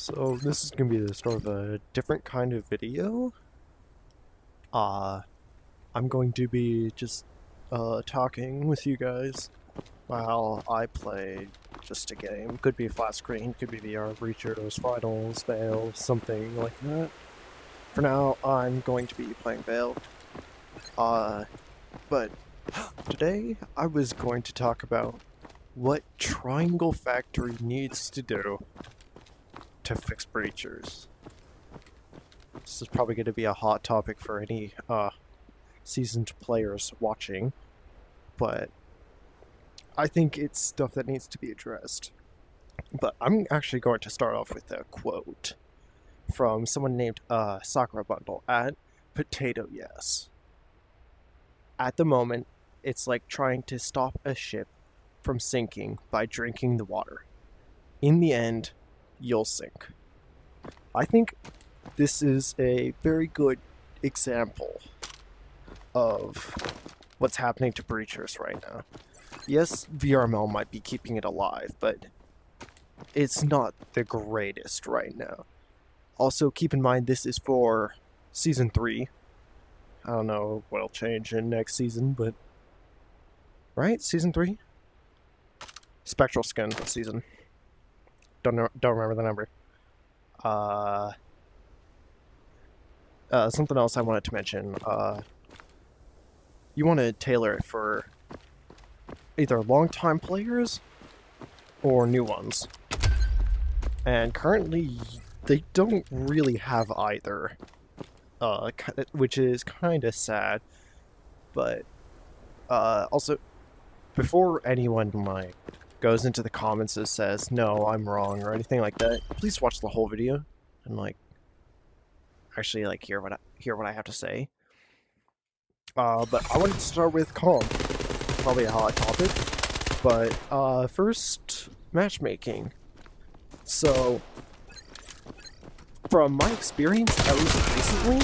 So this is gonna be the sort of a different kind of video. I'm going to be just talking with you guys while I play just a game. Could be flat screen, could be VR Breachers, Finals, Veil, something like that. For now, I'm going to be playing Veil. But today I was going to talk about what Triangle Factory needs to do to fix breachers. This is probably going to be a hot topic for any seasoned players watching, but I think it's stuff that needs to be addressed. But I'm actually going to start off with a quote from someone named Sakura Bundle at Potato Yes. At the moment, it's like trying to stop a ship from sinking by drinking the water. In the end, you'll sink. I think this is a very good example of what's happening to breachers right now. Yes, VRML might be keeping it alive, but it's not the greatest right now. Also, keep in mind this is for Season 3. I don't know what'll change in next season, but... Right? Season 3? Spectral Skin season. Don't remember the number. Something else I wanted to mention. You want to tailor it for either long-time players or new ones. And currently, they don't really have either. Which is kind of sad. But, also, before anyone, like, goes into the comments and says, no, I'm wrong, or anything like that, please watch the whole video and, like, actually, like, hear what I have to say. But I wanted to start with Calm. Probably a hot topic. But, first, matchmaking. So, from my experience, at least recently,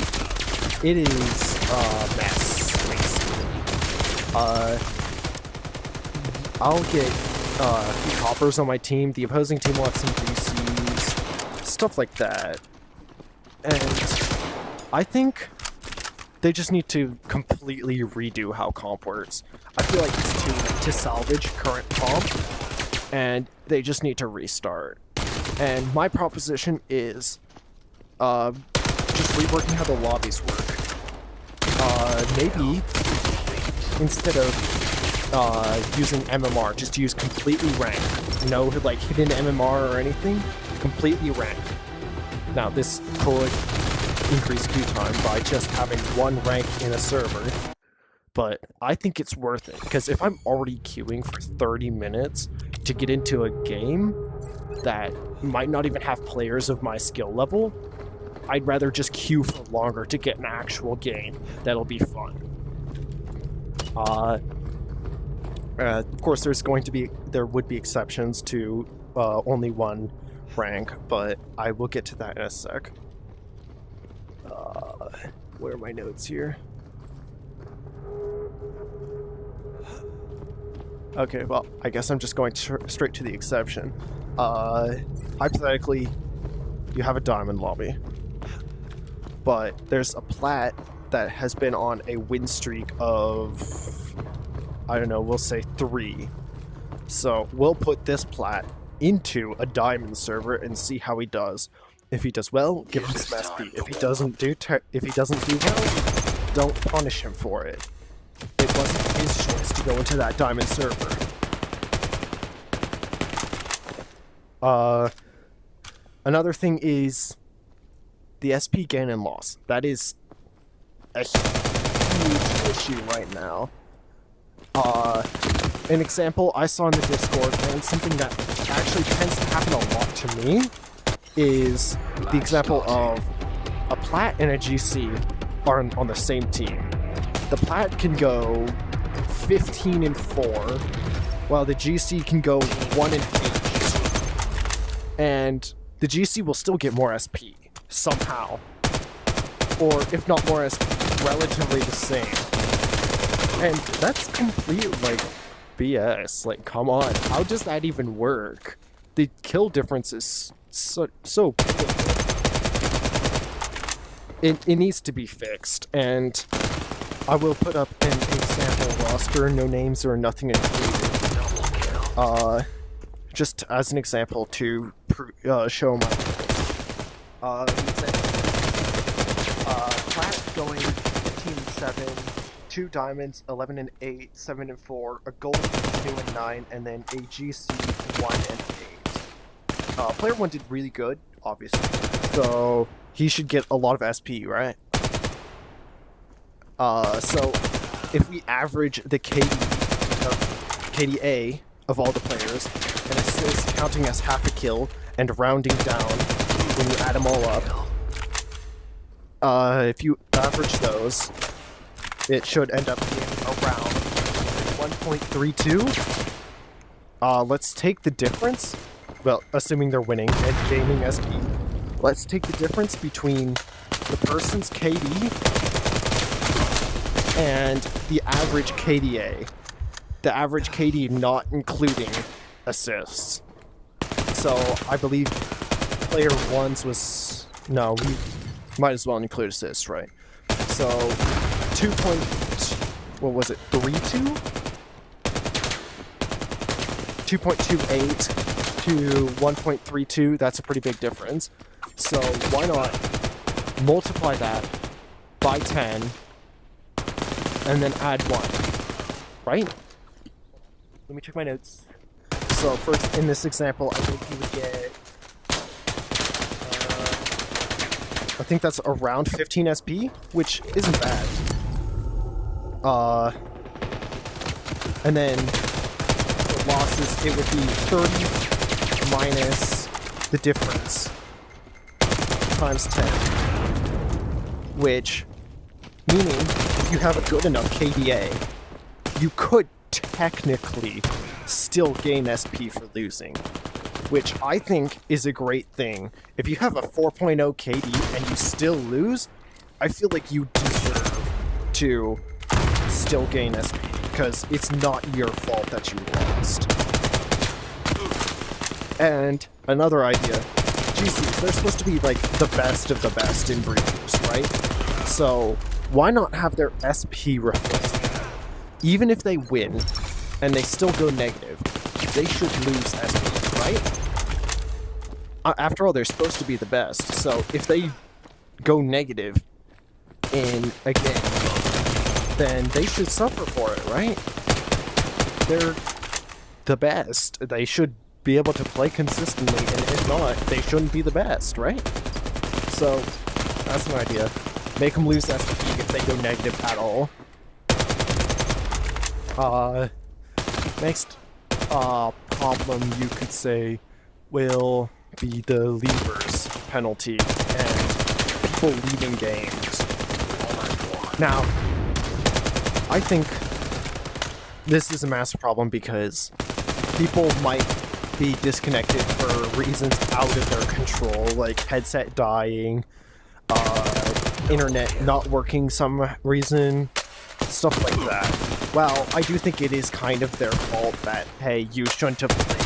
it is a mess, basically. I'll get a few coppers on my team, the opposing team will have some DCs, stuff like that. And I think they just need to completely redo how comp works. I feel like it's too late to salvage current comp, and they just need to restart. And my proposition is just reworking how the lobbies work. Maybe instead of using MMR, just use completely ranked. No, like, hidden MMR or anything. Completely ranked. Now, this could increase queue time by just having one rank in a server, but I think it's worth it, because if I'm already queuing for 30 minutes to get into a game that might not even have players of my skill level, I'd rather just queue for longer to get an actual game that'll be fun. Of course, there would be exceptions to only one rank, but I will get to that in a sec. Where are my notes here? Okay, well, I guess I'm just going straight to the exception. Hypothetically, you have a diamond lobby, but there's a plat that has been on a win streak of, I don't know, we'll say 3. So we'll put this plat into a diamond server and see how he does. If he does well, give him some SP. If he doesn't do well, don't punish him for it. It wasn't his choice to go into that diamond server. Another thing is the SP gain and loss. That is a huge issue right now. An example I saw in the Discord, and something that actually tends to happen a lot to me, is the example of a plat and a GC are on the same team. The plat can go 15-4, while the GC can go 1-8. And the GC will still get more SP, somehow. Or, if not more SP, relatively the same. And that's complete, like, BS. Like, come on. How does that even work? The kill difference is so it needs to be fixed, and I will put up an example roster, no names or nothing included. Just as an example to show my Plat going 15-7, 2 diamonds, 11-8, 7-4, a gold 2-9, and then a GC 1-8. Player 1 did really good, obviously, so he should get a lot of SP, right? So if we average the KDA of all the players, and assist counting as half a kill, and rounding down when you add them all up, if you average those, it should end up being around 1.32. Let's take the difference, well, assuming they're winning and gaining SP, let's take the difference between the person's KD and the average KDA. The average KD not including assists. So I believe player 1's was... No, we might as well include assists, right? So 2.32? 2.28 to 1.32, that's a pretty big difference. So why not multiply that by 10 and then add 1, right? Let me check my notes. So first, in this example, I think you would get, I think that's around 15 SP, which isn't bad. And then the losses, it would be 30 minus the difference times 10, which, meaning, if you have a good enough KDA, you could technically still gain SP for losing, which I think is a great thing. If you have a 4.0 KD and you still lose, I feel like you deserve to still gain SP, because it's not your fault that you lost. And another idea, GCs, they're supposed to be like the best of the best in breeders, right? So why not have their SP reflect that? Even if they win and they still go negative, they should lose SP, right? After all, they're supposed to be the best, so if they go negative in a game, then they should suffer for it, right? They're the best. They should be able to play consistently, and if not, they shouldn't be the best, right? So, that's an idea. Make them lose SP if they go negative at all. Next problem you could say will be the leavers penalty and people leaving games. Now, I think this is a massive problem because people might be disconnected for reasons out of their control, like headset dying, internet not working some reason, stuff like that. Well, I do think it is kind of their fault that, hey, you shouldn't have played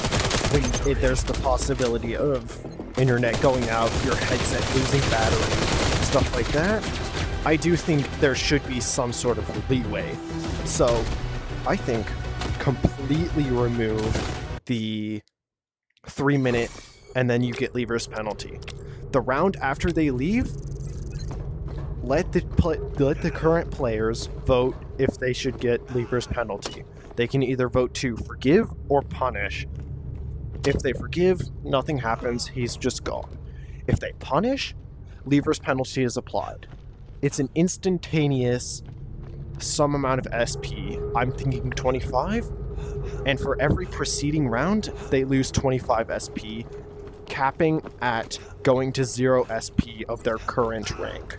when there's the possibility of internet going out, your headset losing battery, stuff like that. I do think there should be some sort of leeway. So, I think completely remove the 3-minute and then you get leavers penalty. The round after they leave, let the current players vote if they should get leavers penalty. They can either vote to forgive or punish. If they forgive, nothing happens, he's just gone. If they punish, leavers penalty is applied. It's an instantaneous some amount of SP. I'm thinking 25, and for every preceding round, they lose 25 SP, capping at going to 0 SP of their current rank.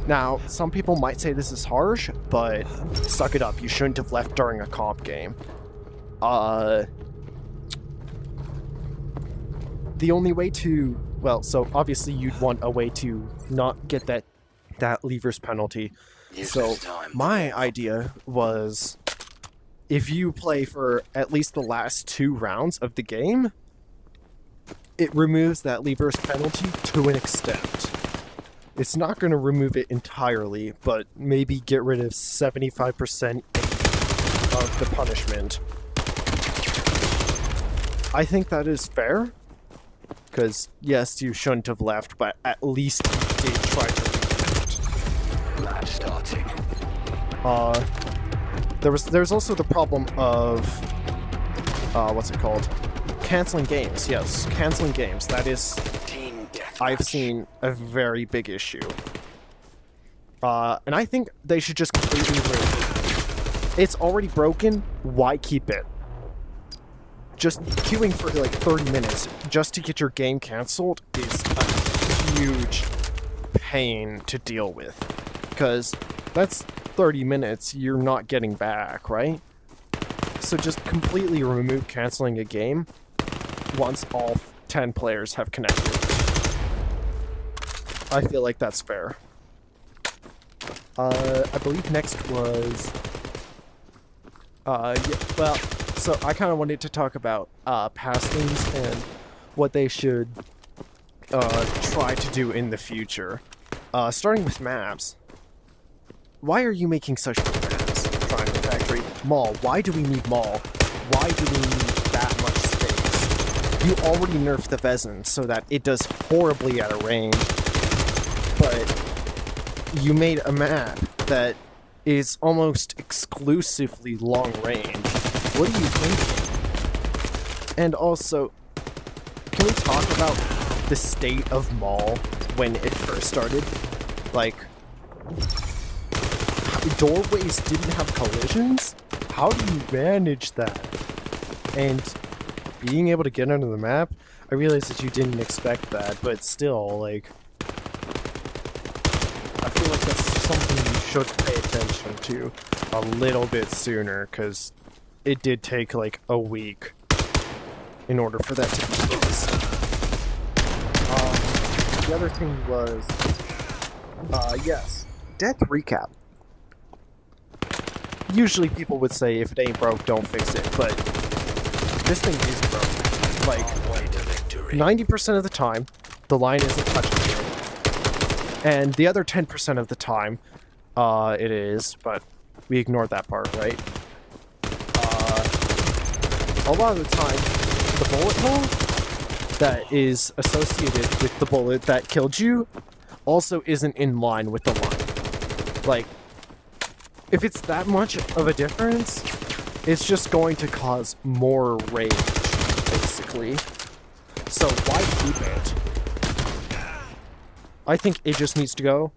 Now, some people might say this is harsh, but suck it up, you shouldn't have left during a comp game. The only way to... Well, so obviously you'd want a way to not get that leavers penalty. So my idea was, if you play for at least the last 2 rounds of the game, it removes that reverse penalty to an extent. It's not going to remove it entirely, but maybe get rid of 75% of the punishment. I think that is fair, because yes, you shouldn't have left, but at least you did try to leave. Match starting. There's also the problem of what's it called? Canceling games. Yes, canceling games. That is, I've seen a very big issue. And I think they should just completely remove it. It's already broken. Why keep it? Just queuing for like 30 minutes just to get your game canceled is a huge pain to deal with. Because that's 30 minutes you're not getting back, right? So just completely remove canceling a game once all 10 players have connected. I feel like that's fair. I believe next was... yeah, well, so I kind of wanted to talk about past things and what they should try to do in the future. Starting with maps. Why are you making such big maps? Triangle Factory. Mall. Why do we need mall? Why do we need that much space? You already nerfed the Vezin so that it does horribly at a range. But you made a map that is almost exclusively long range. What are you thinking? And also, can we talk about the state of mall when it first started? Like, doorways didn't have collisions? How do you manage that? And being able to get onto the map, I realize that you didn't expect that, but still, like, I feel like that's something you should pay attention to a little bit sooner, because it did take like a week in order for that to be fixed. The other thing was, yes, death recap. Usually people would say if it ain't broke, don't fix it, but this thing is broke. Like, 90% of the time, the line isn't touching it. And the other 10% of the time, it is, but we ignored that part, right? A lot of the time, the bullet hole that is associated with the bullet that killed you also isn't in line with the line. Like, if it's that much of a difference, it's just going to cause more rage, basically. So why keep it? I think it just needs to go.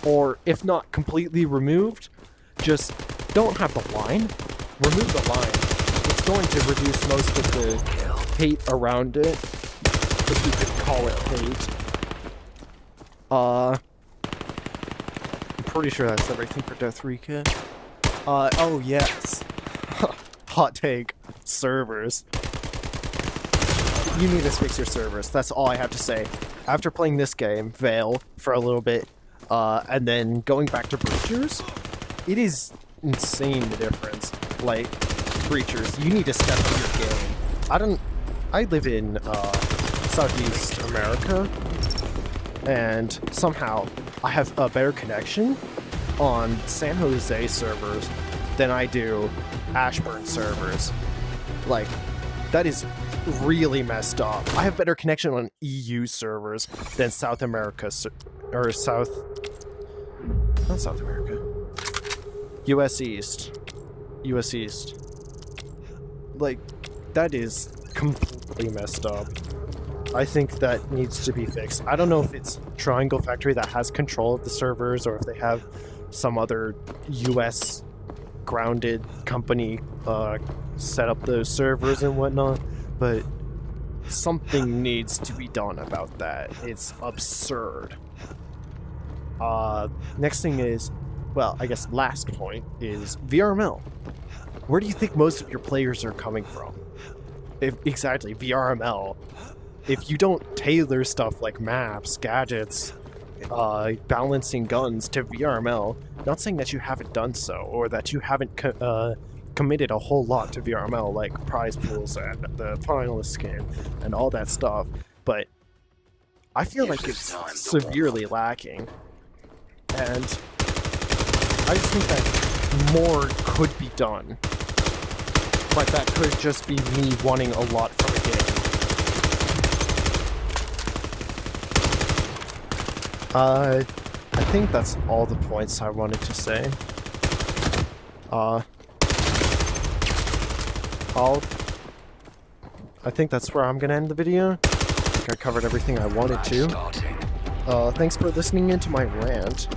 Or if not completely removed, just don't have the line. Remove the line. It's going to reduce most of the hate around it, if you could call it hate. I'm pretty sure that's everything for Death Recap. Oh yes. Hot take. Servers. You need to fix your servers. That's all I have to say. After playing this game, Veil, for a little bit, and then going back to Breachers, it is insane the difference. Like, Breachers, you need to step up your game. I live in, Southeast America, and somehow I have a better connection on San Jose servers than I do Ashburn servers. Like, that is really messed up. I have better connection on EU servers than South America, or not South America. US East. US East. Like, that is completely messed up. I think that needs to be fixed. I don't know if it's Triangle Factory that has control of the servers, or if they have some other US grounded company set up those servers and whatnot, but something needs to be done about that. It's absurd. Next thing is, well, I guess last point is VRML. Where do you think most of your players are coming from? Exactly, VRML. If you don't tailor stuff like maps, gadgets, balancing guns to VRML, not saying that you haven't done so, or that you haven't committed a whole lot to VRML, like prize pools and the finalist game and all that stuff, but I feel like it's severely lacking, and I just think that more could be done. But that could just be me wanting a lot from a game. I think that's all the points I wanted to say. I think that's where I'm gonna end the video. I think I covered everything I wanted to. Thanks for listening into my rant.